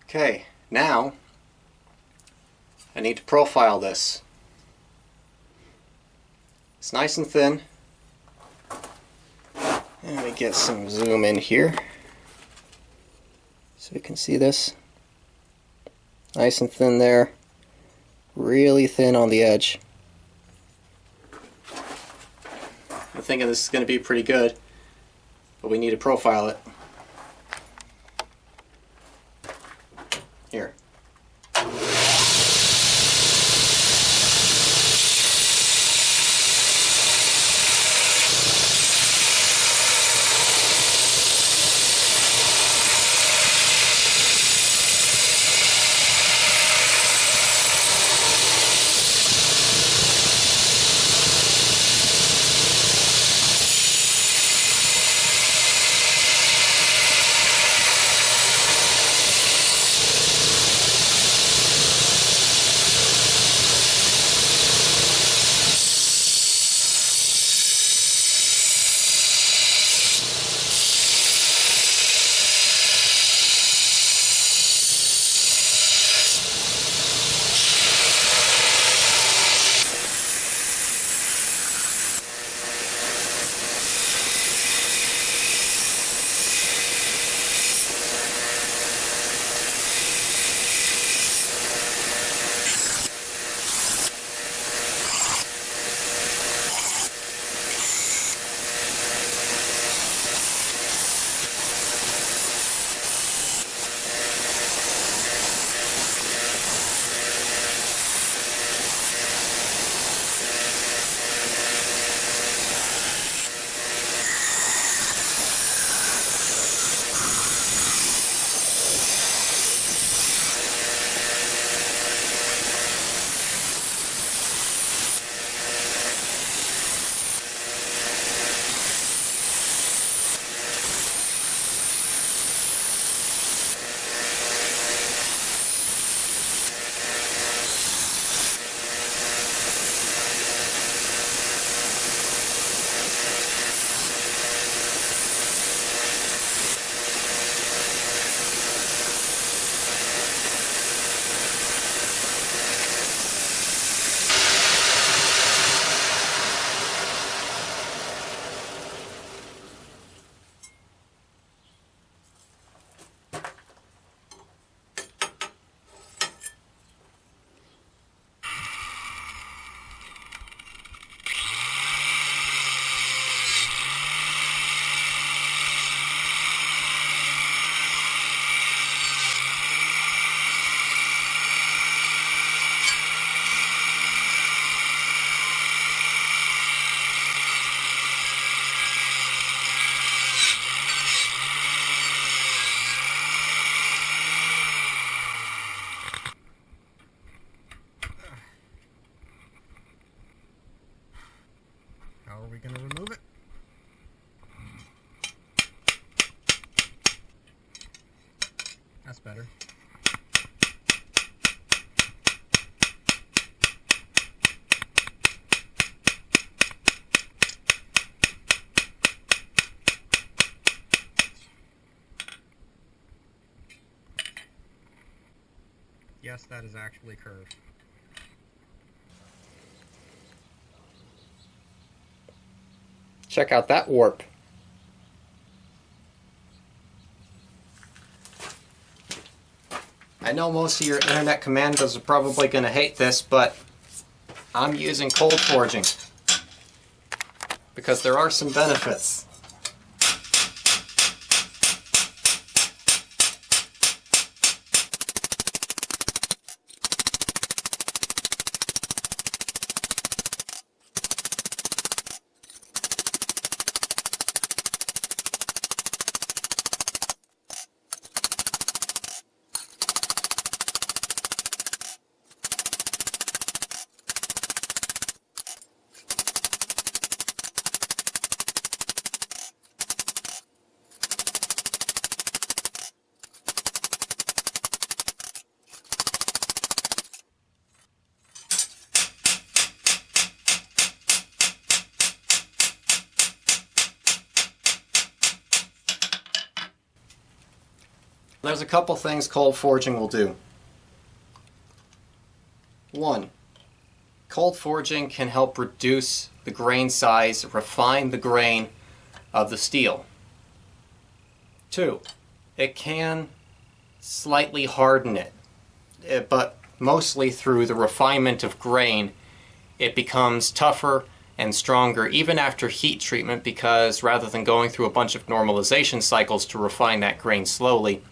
Okay, now I need to profile this. It's nice and thin. And let me get some zoom in here so we can see this. Nice and thin there. Really thin on the edge. I'm thinking this is going to be pretty good, but we need to profile it. Here. How are we going to remove it? That's better. Yes, that is actually curved. Check out that warp. I know most of your internet commandos are probably going to hate this, but I'm using cold forging because there are some benefits. There's a couple things cold forging will do. 1. Cold forging can help reduce the grain size, refine the grain of the steel. 2. It can slightly harden it, but mostly through the refinement of grain, it becomes tougher and stronger even after heat treatment, because rather than going through a bunch of normalization cycles to refine that grain slowly,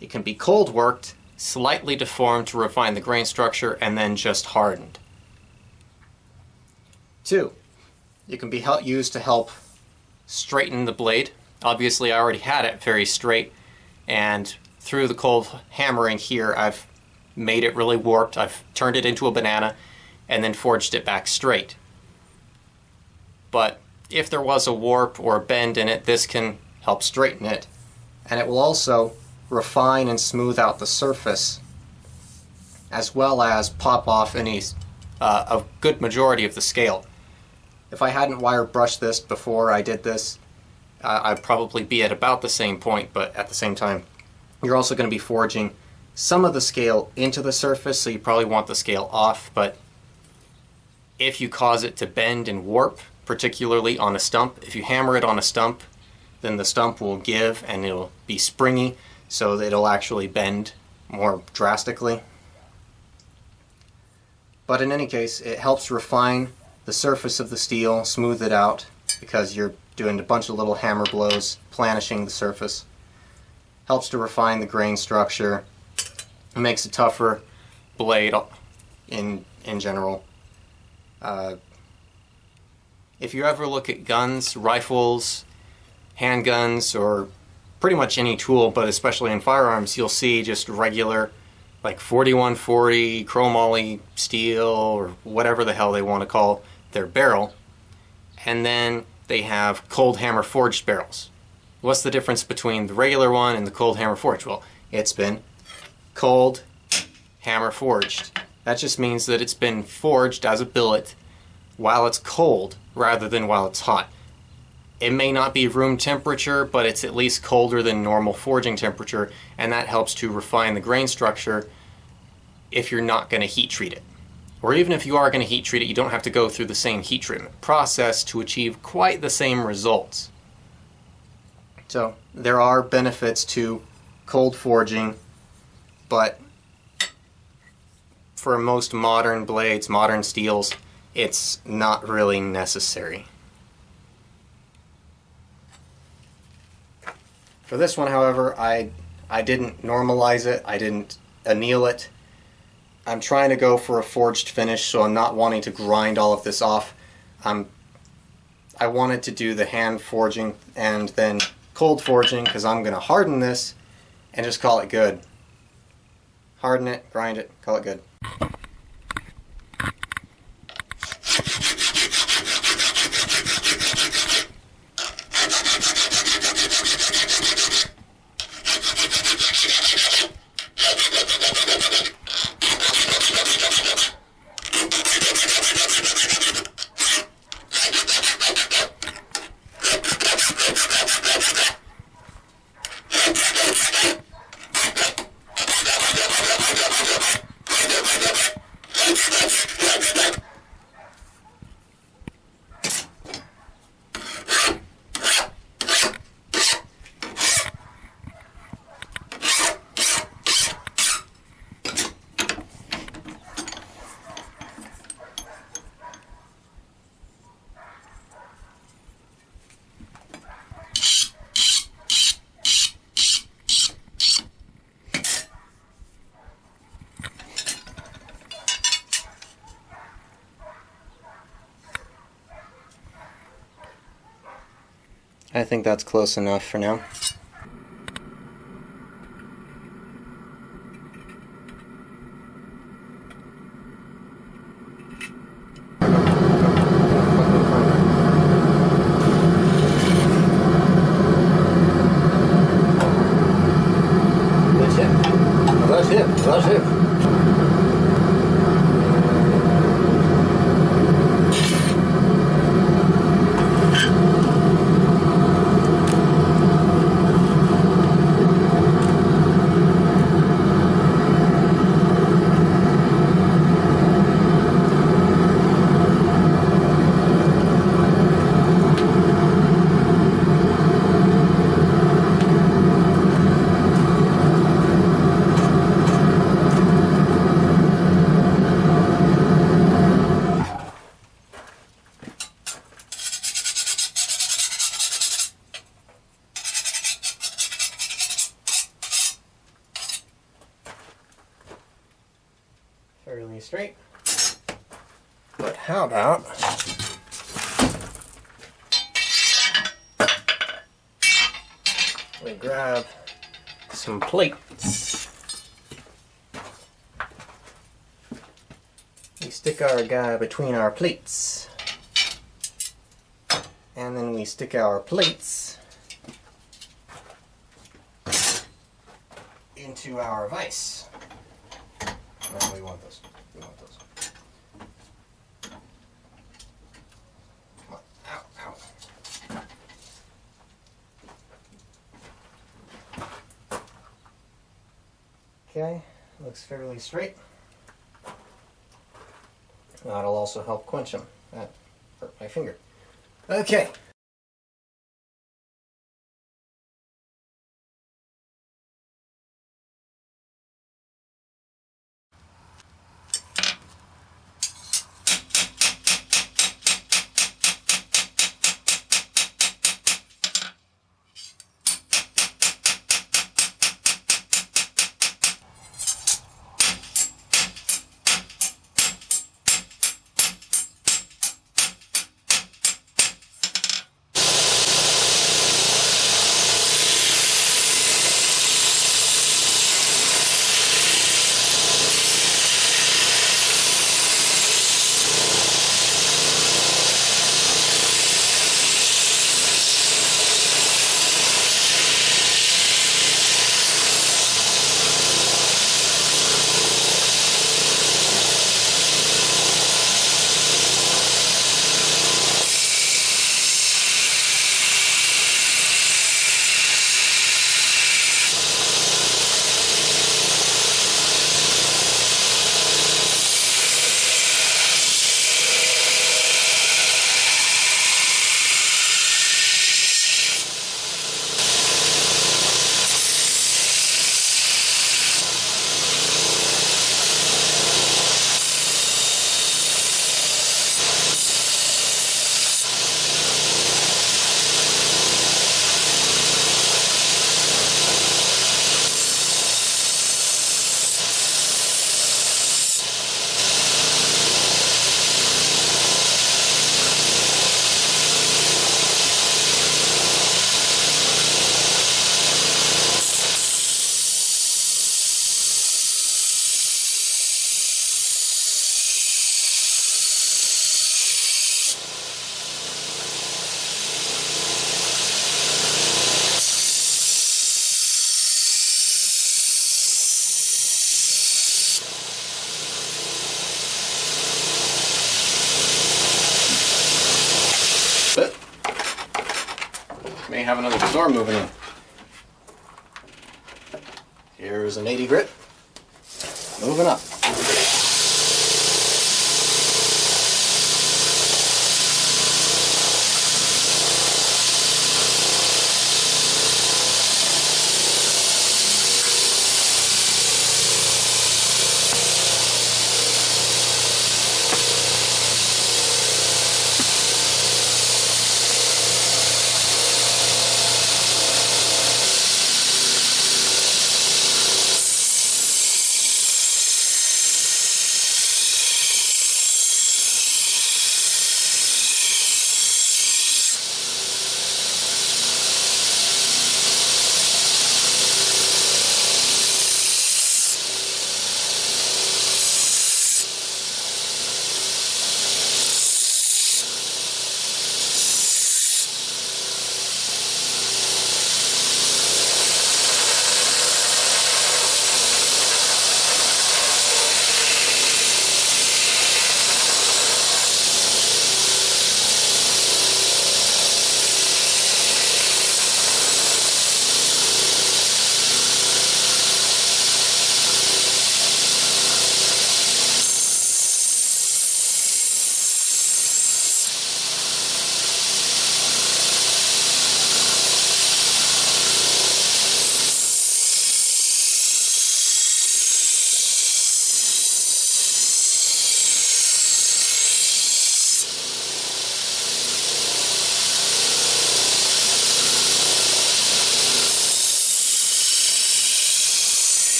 it can be cold worked, slightly deformed to refine the grain structure, and then just hardened. 2. It can be used to help straighten the blade. Obviously I already had it very straight, and through the cold hammering here I've made it really warped. I've turned it into a banana and then forged it back straight. But if there was a warp or a bend in it, this can help straighten it, and it will also refine and smooth out the surface, as well as pop off a good majority of the scale. If I hadn't wire brushed this before I did this, I'd probably be at about the same point, but at the same time, you're also going to be forging some of the scale into the surface, so you probably want the scale off. But if you cause it to bend and warp, particularly on a stump, if you hammer it on a stump, then the stump will give and it'll be springy, so that it'll actually bend more drastically. But in any case, it helps refine the surface of the steel, smooth it out, because you're doing a bunch of little hammer blows, planishing the surface. Helps to refine the grain structure. It makes a tougher blade in general. If you ever look at guns, rifles, handguns, or pretty much any tool, but especially in firearms, you'll see just regular, like 4140 chromoly steel, or whatever the hell they want to call their barrel, and then they have cold hammer forged barrels. What's the difference between the regular one and the cold hammer forged? Well, it's been cold hammer forged. That just means that it's been forged as a billet while it's cold rather than while it's hot. It may not be room temperature, but it's at least colder than normal forging temperature, and that helps to refine the grain structure if you're not going to heat treat it. Or even if you are going to heat treat it, you don't have to go through the same heat treatment process to achieve quite the same results. So there are benefits to cold forging, but for most modern blades, modern steels, it's not really necessary. For this one, however, I didn't normalize it, I didn't anneal it. I'm trying to go for a forged finish, so I'm not wanting to grind all of this off. I wanted to do the hand forging and then cold forging, because I'm going to harden this and just call it good. Harden it, grind it, call it good. I think that's close enough for now. That's it. fairly straight. But how about we grab some plates. We stick our guy between our plates. And then we stick our plates into our vise. No, we want those. We want those. Come on. Ow, ow. Okay, looks fairly straight. That'll also help quench them. That hurt my finger. Okay. But may have another storm moving in. Here's an 80 grit moving up.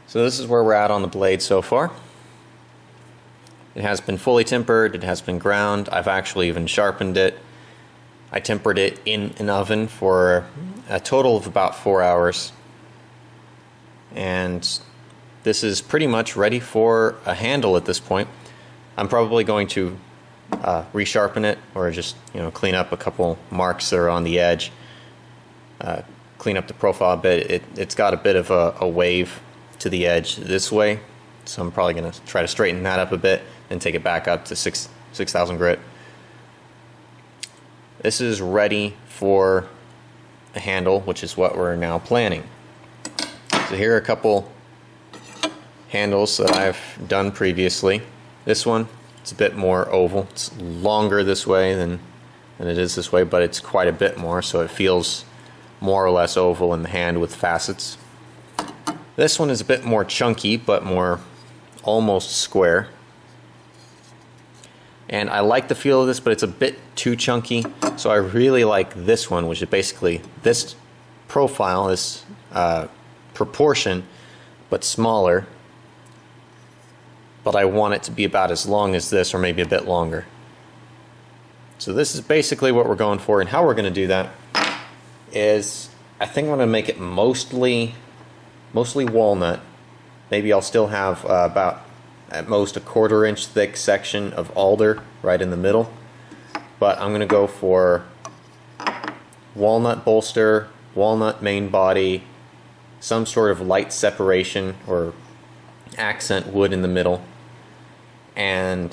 So this is where we're at on the blade so far. It has been fully tempered, it has been ground, I've actually even sharpened it. I tempered it in an oven for a total of about 4 hours. And this is pretty much ready for a handle at this point. I'm probably going to resharpen it, or just clean up a couple marks that are on the edge. Clean up the profile a bit. It's got a bit of a wave to the edge this way, so I'm probably going to try to straighten that up a bit and take it back up to 6,000 grit. This is ready for a handle, which is what we're now planning. So here are a couple handles that I've done previously. This one, it's a bit more oval. It's longer this way than it is this way, but it's quite a bit more, so it feels more or less oval in the hand with facets. This one is a bit more chunky, but more almost square. And I like the feel of this, but it's a bit too chunky, so I really like this one, which is basically this profile, this proportion, but smaller. But I want it to be about as long as this, or maybe a bit longer. So this is basically what we're going for, and how we're going to do that is, I think I'm going to make it mostly walnut. Maybe I'll still have about at most a 1/4 inch thick section of alder right in the middle, but I'm going to go for walnut bolster, walnut main body, some sort of light separation or accent wood in the middle, and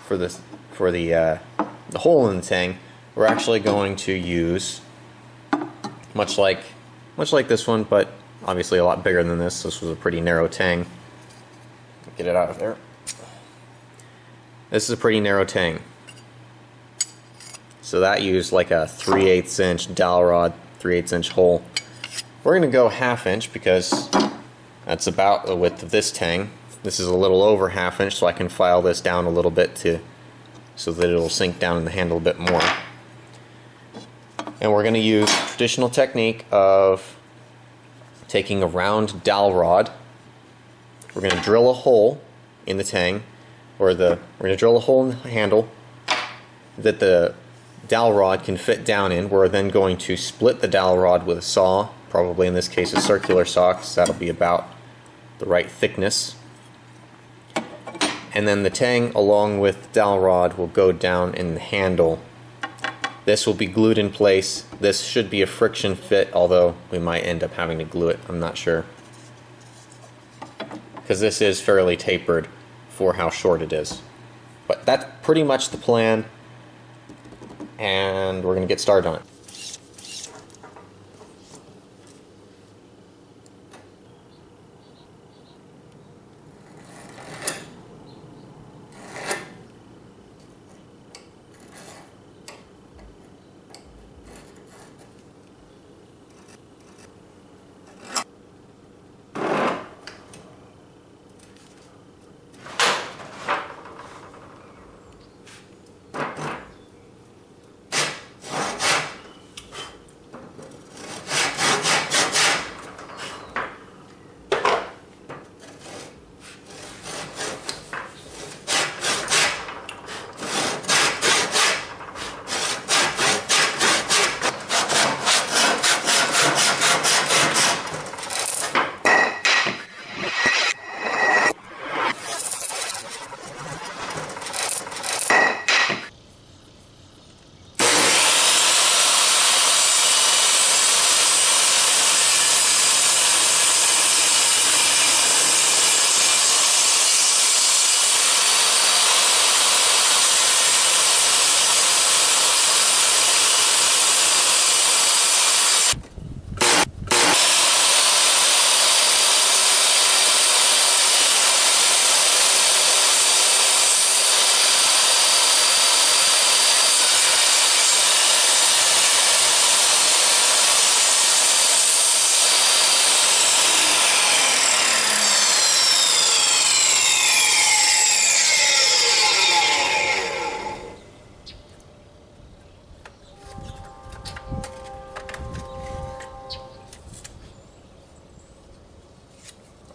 for the hole in the tang, we're actually going to use much like this one, but obviously a lot bigger than this. This was a pretty narrow tang. Get it out of there. This is a pretty narrow tang. So that used like a 3/8 inch dowel rod, 3/8 inch hole. We're going to go 1/2 inch because that's about the width of this tang. This is a little over 1/2 inch, so I can file this down a little bit so that it'll sink down in the handle a bit more. And we're going to use the traditional technique of taking a round dowel rod. We're going to drill a hole in the tang, we're going to drill a hole in the handle that the dowel rod can fit down in. We're then going to split the dowel rod with a saw, probably in this case a circular saw, because that'll be about the right thickness. And then the tang along with the dowel rod will go down in the handle. This will be glued in place. This should be a friction fit, although we might end up having to glue it, I'm not sure, because this is fairly tapered for how short it is. But that's pretty much the plan, and we're going to get started on it.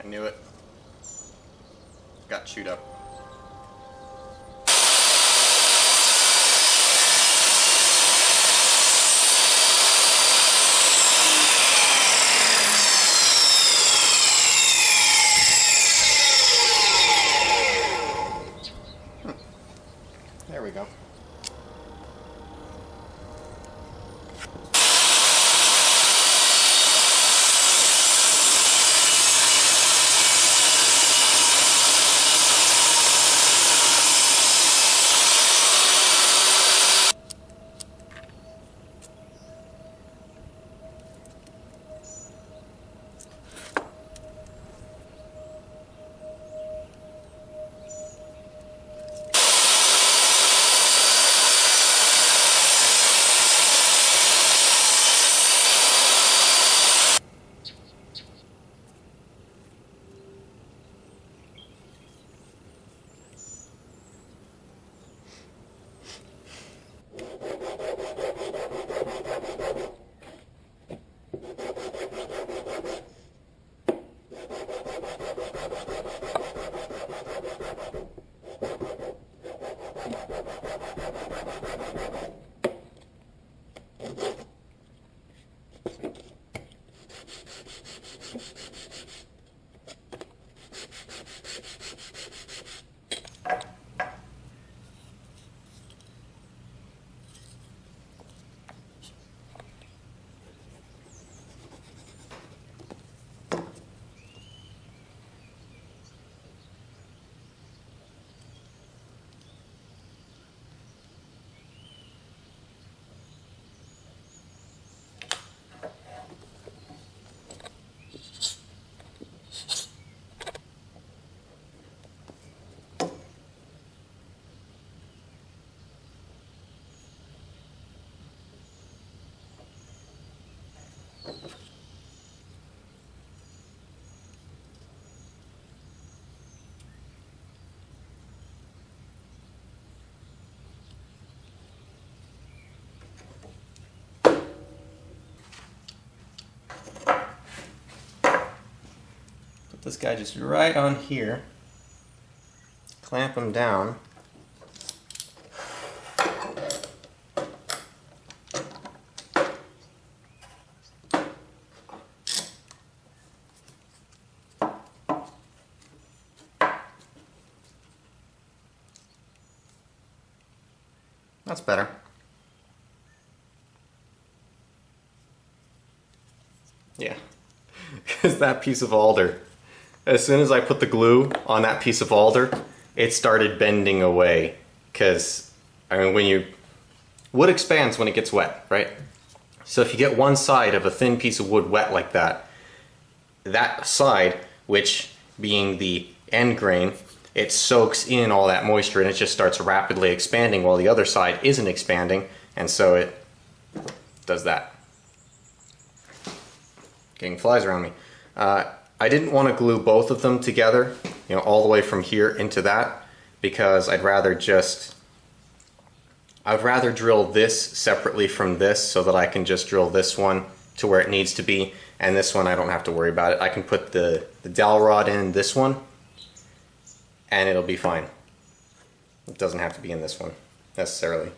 I knew it. Got chewed up. There we go. This guy just right on here, clamp him down. That's better. Yeah, because that piece of alder, as soon as I put the glue on that piece of alder, it started bending away. Because, I mean, wood expands when it gets wet, right? So if you get one side of a thin piece of wood wet like that, that side, which being the end grain, it soaks in all that moisture and it just starts rapidly expanding while the other side isn't expanding, and so it does that. Getting flies around me. I didn't want to glue both of them together, you know, all the way from here into that, because I'd rather drill this separately from this so that I can just drill this one to where it needs to be, and this one I don't have to worry about it. I can put the dowel rod in this one and it'll be fine. It doesn't have to be in this one necessarily.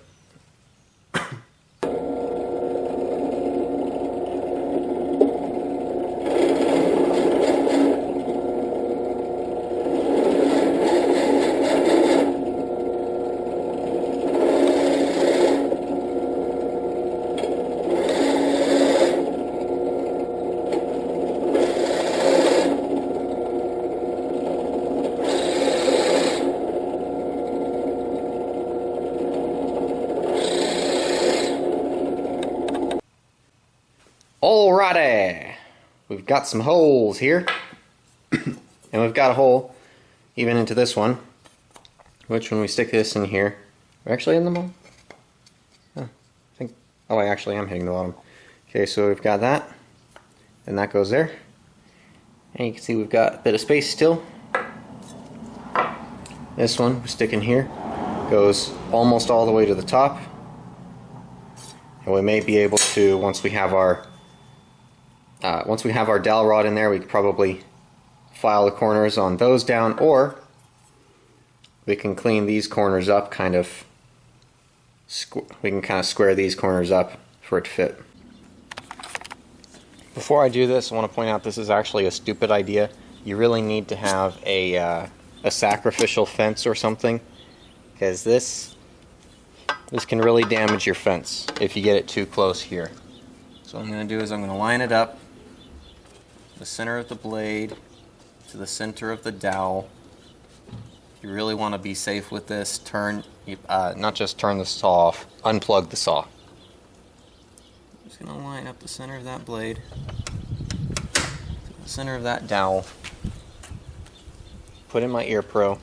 Alrighty, we've got some holes here, and we've got a hole even into this one, which when we stick this in here, we're actually in the bottom. Oh, I actually am hitting the bottom. Okay, so we've got that, and that goes there, and you can see we've got a bit of space still. This one we stick in here, goes almost all the way to the top, and we may be able to, once we have our dowel rod in there, we could probably file the corners on those down, or we can clean these corners up, we can kind of square these corners up for it to fit. Before I do this, I want to point out this is actually a stupid idea. You really need to have a sacrificial fence or something, because this can really damage your fence if you get it too close here. So what I'm going to do is I'm going to line it up, the center of the blade to the center of the dowel. You really want to be safe with this. Not just turn the saw off, unplug the saw. I'm just going to line up the center of that blade to the center of that dowel. Put in my ear pro.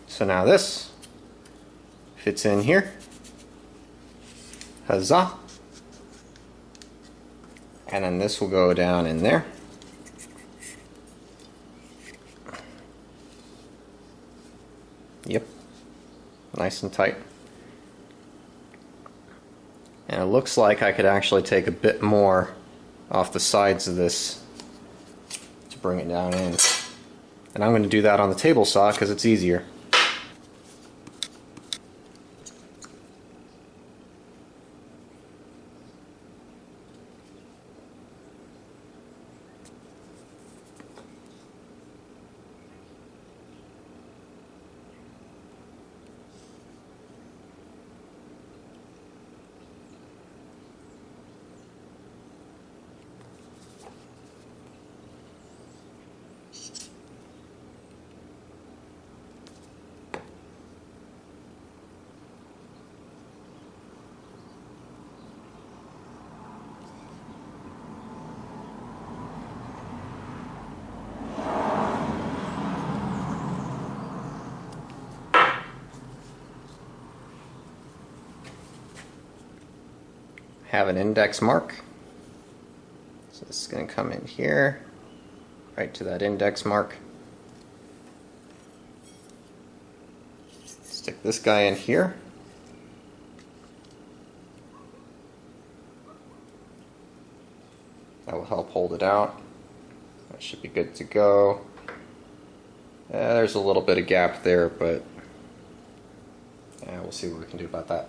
So now this fits in here. Huzzah. And then this will go down in there. Yep. Nice and tight. And it looks like I could actually take a bit more off the sides of this to bring it down in. And I'm going to do that on the table saw because it's easier. Have an index mark. So this is going to come in here, right to that index mark. Stick this guy in here. That will help hold it out. That should be good to go. There's a little bit of gap there, but we'll see what we can do about that.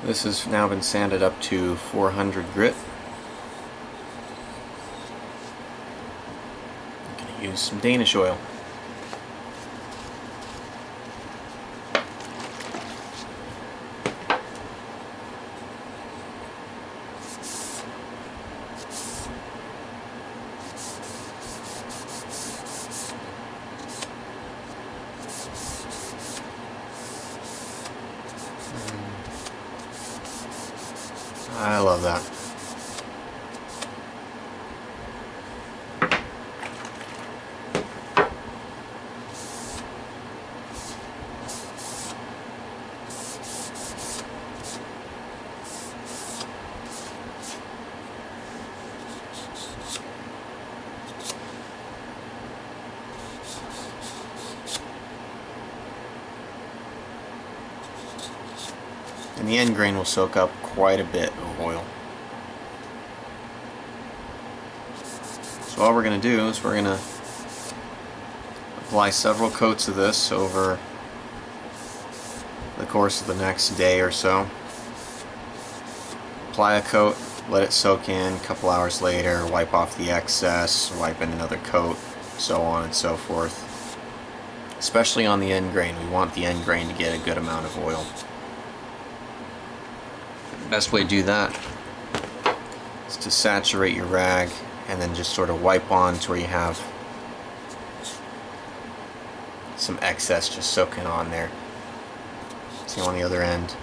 This has now been sanded up to 400 grit. I'm going to use some Danish oil. I love that. And the end grain will soak up quite a bit of oil. So all we're going to do is we're going to apply several coats of this over the course of the next day or so. Apply a coat, let it soak in, a couple hours later, wipe off the excess, wipe in another coat, so on and so forth. Especially on the end grain, we want the end grain to get a good amount of oil. The best way to do that is to saturate your rag and then just sort of wipe on to where you have some excess just soaking on there. Same on the other end.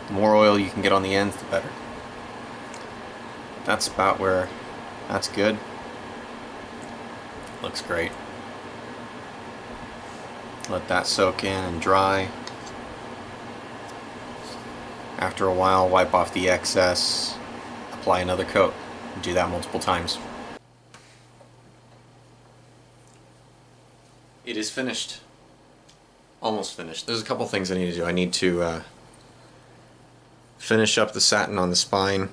The more oil you can get on the ends, the better. That's about where that's good. Looks great. Let that soak in and dry. After a while, wipe off the excess, apply another coat. Do that multiple times. It is finished. Almost finished. There's a couple things I need to do. I need to finish up the satin on the spine.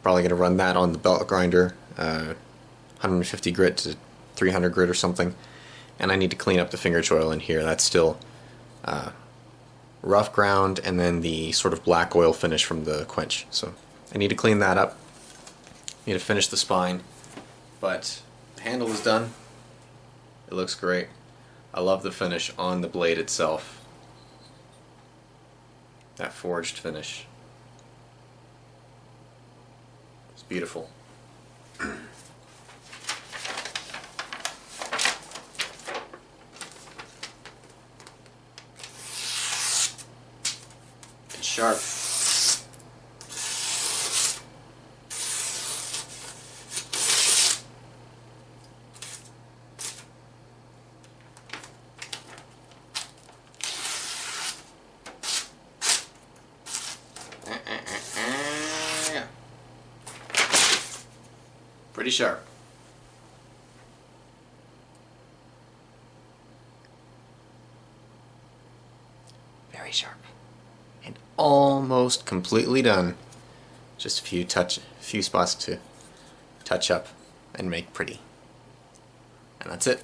Probably going to run that on the belt grinder, 150 grit to 300 grit or something. And I need to clean up the finger choil in here. That's still rough ground, and then the sort of black oil finish from the quench. So I need to clean that up. Need to finish the spine, but the handle is done. It looks great. I love the finish on the blade itself. That forged finish. It's beautiful. It's sharp. Pretty sharp. Very sharp. And almost completely done. Just a few spots to touch up and make pretty. And that's it.